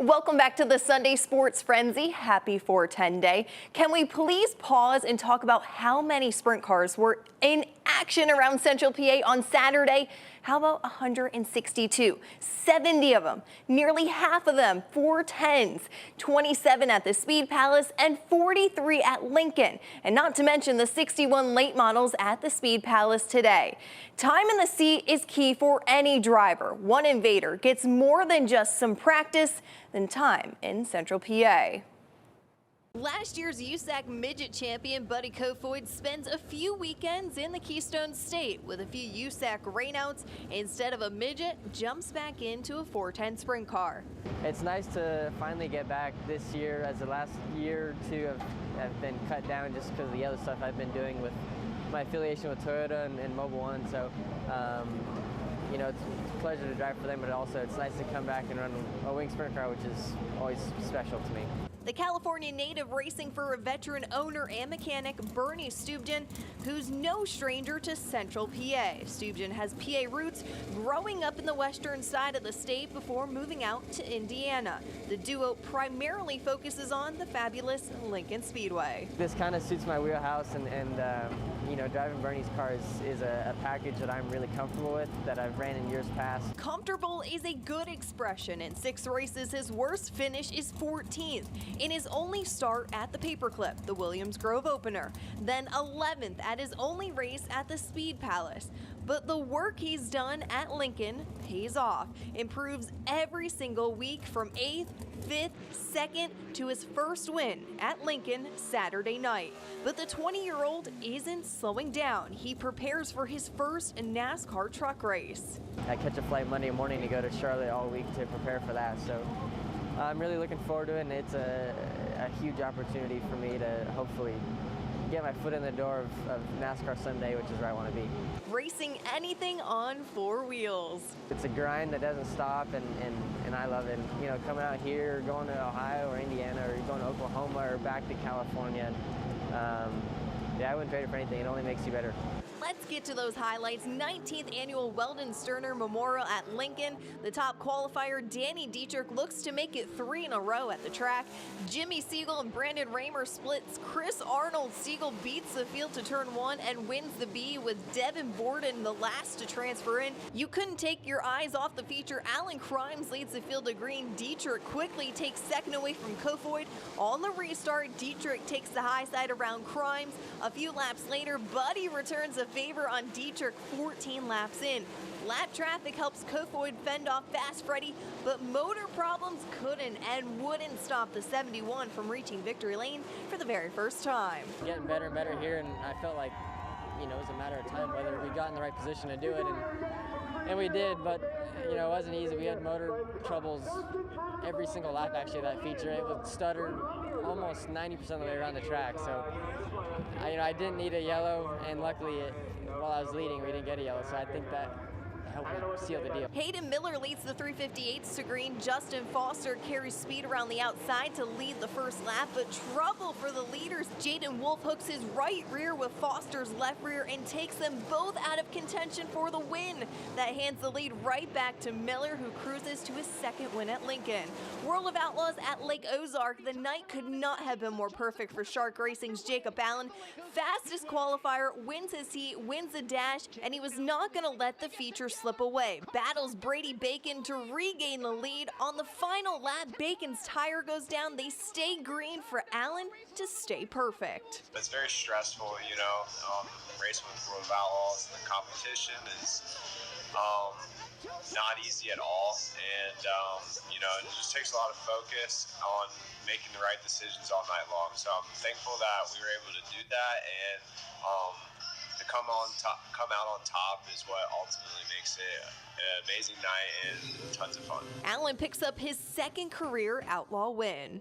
Welcome back to the Sunday Sports Frenzy. Happy 410 Day. Can we please pause and talk about how many sprint cars were in action around Central PA on Saturday? How about 162? 70 of them, nearly half of them 410s, 27 at the Speed Palace and 43 at Lincoln. And not to mention the 61 late models at the Speed Palace today. Time in the seat is key for any driver. One invader gets more than just some practice than time in Central PA. Last year's USAC midget champion Buddy Kofoid spends a few weekends in the Keystone State with a few USAC rainouts. Instead of a midget, jumps back into a 410 sprint car. It's nice to finally get back this year, as the last year or two have been cut down just because of the other stuff I've been doing with my affiliation with Toyota and Mobile One. So, you know, it's a pleasure to drive for them, but also it's nice to come back and run a wing sprint car, which is always special to me. The California native racing for a veteran owner and mechanic, Bernie Stubden, who's no stranger to Central PA. Stubden has PA roots, growing up in the western side of the state before moving out to Indiana. The duo primarily focuses on the fabulous Lincoln Speedway. This kind of suits my wheelhouse, and you know, driving Bernie's car is a package that I'm really comfortable with, that I've ran in years past. Comfortable is a good expression. In 6 races, his worst finish is 14th. In his only start at the Paperclip, the Williams Grove opener, then 11th at his only race at the Speed Palace. But the work he's done at Lincoln pays off, improves every single week from 8th, 5th, 2nd to his first win at Lincoln Saturday night. But the 20-year-old isn't slowing down. He prepares for his first NASCAR truck race. I catch a flight Monday morning to go to Charlotte all week to prepare for that. So I'm really looking forward to it, and it's a huge opportunity for me to hopefully get my foot in the door of NASCAR someday, which is where I want to be. Racing anything on 4 wheels. It's a grind that doesn't stop, and I love it. You know, coming out here, going to Ohio or Indiana, or going to Oklahoma or back to California, yeah, I wouldn't trade it for anything. It only makes you better. Let's get to those highlights. 19th annual Weldon Sterner Memorial at Lincoln. The top qualifier, Danny Dietrich, looks to make it 3 in a row at the track. Jimmy Siegel and Brandon Raymer splits. Chris Arnold Siegel beats the field to turn 1 and wins the B, with Devin Borden the last to transfer in. You couldn't take your eyes off the feature. Alan Crimes leads the field to green. Dietrich quickly takes second away from Kofoid. On the restart, Dietrich takes the high side around Crimes. A few laps later, Buddy returns a favor on Dietrich 14 laps in. Lap traffic helps Kofoid fend off Fast Freddy, but motor problems couldn't and wouldn't stop the 71 from reaching victory lane for the very first time. Getting better and better here, and I felt like, you know, it was a matter of time whether we got in the right position to do it, and we did, but, you know, it wasn't easy. We had motor troubles every single lap, actually, of that feature. It would stutter almost 90% of the way around the track, so I didn't need a yellow, and luckily while I was leading we didn't get a yellow, so I think that helped me seal the deal. Hayden Miller leads the 358s to green. Justin Foster carries speed around the outside to lead the first lap, but trouble for the leaders. Jaden Wolf hooks his right rear with Foster's left rear and takes them both out of contention for the win. That hands the lead right back to Miller, who cruises to his second win at Lincoln. World of Outlaws at Lake Ozark. The night could not have been more perfect for Shark Racing's Jacob Allen. Fastest qualifier, wins his heat, wins the dash, and he was not going to let the feature slip away. Battles Brady Bacon to regain the lead. On the final lap, Bacon's tire goes down. They stay green for Allen to stay perfect. It's very stressful, you know, racing with World of Outlaws. The competition is not easy at all, and you know, it just takes a lot of focus on making the right decisions all night long. So I'm thankful that we were able to do that, and to come out on top is what ultimately makes it an amazing night and tons of fun. Allen picks up his second career Outlaw win.